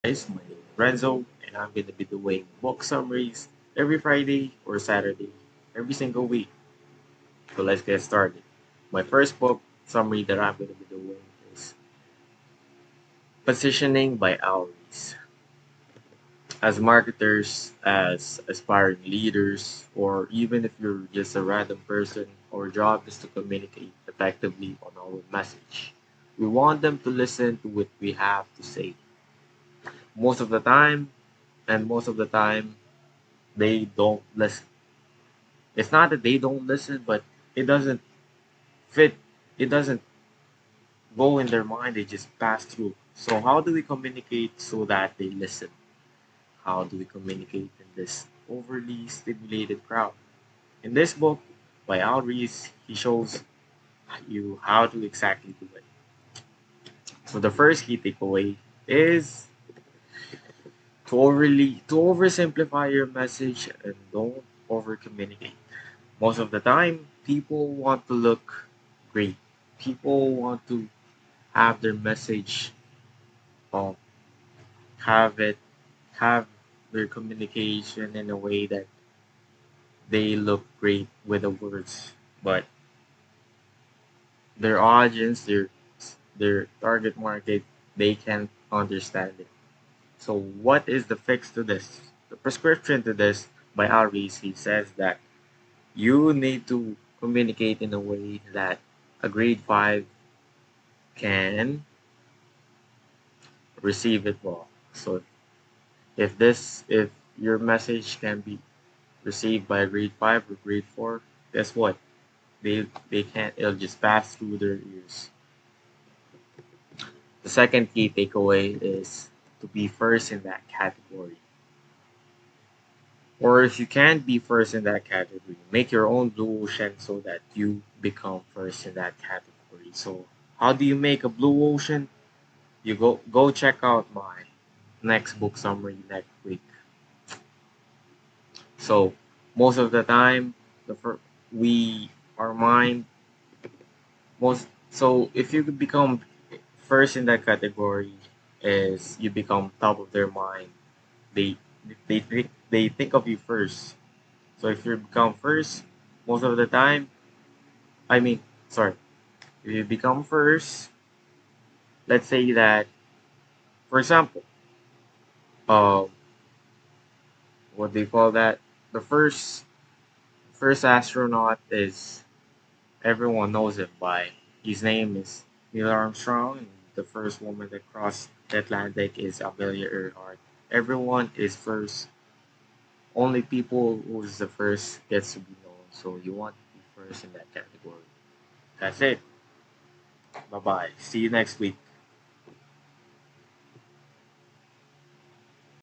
Guys, my name is Renzo, and I'm going to be doing book summaries every Friday or Saturday, every single week. So let's get started. My first book summary that I'm going to be doing is Positioning by Ries. As marketers, as aspiring leaders, or even if you're just a random person, our job is to communicate effectively on our message. We want them to listen to what we have to say. Most of the time, and most of the time, they don't listen. It's not that they don't listen, but it doesn't fit. It doesn't go in their mind. They just pass through. So how do we communicate so that they listen? How do we communicate in this overly stimulated crowd? In this book by Ries, he shows you how to exactly do it. So the first key takeaway is to oversimplify your message and don't over communicate. Most of the time, people want to look great. People want to have their message, um, have it, have their communication in a way that they look great with the words, but their audience, their target market, they can't understand it. So, what is the fix to this? The prescription to this by RBC says that you need to communicate in a way that a grade 5 can receive it well. So if your message can be received by a grade 5 or grade 4, guess what? They can't, it'll just pass through their ears. The second key takeaway is to be first in that category. Or if you can't be first in that category, make your own blue ocean so that you become first in that category. So how do you make a blue ocean? You go check out my next book summary next week. So most of the time, the fir- we our mind most so if you become first in that category, is you become top of their mind. They they think of you first. So if you become first, most of the time, I mean, sorry, if you become first, let's say that, for example, um, what do you call that? The first astronaut is everyone knows him by. His name is Neil Armstrong. And the first woman that crossed the Atlantic is Amelia Earhart. Everyone is first. Only people who's the first gets to be known. So you want to be first in that category. That's it. Bye bye. See you next week.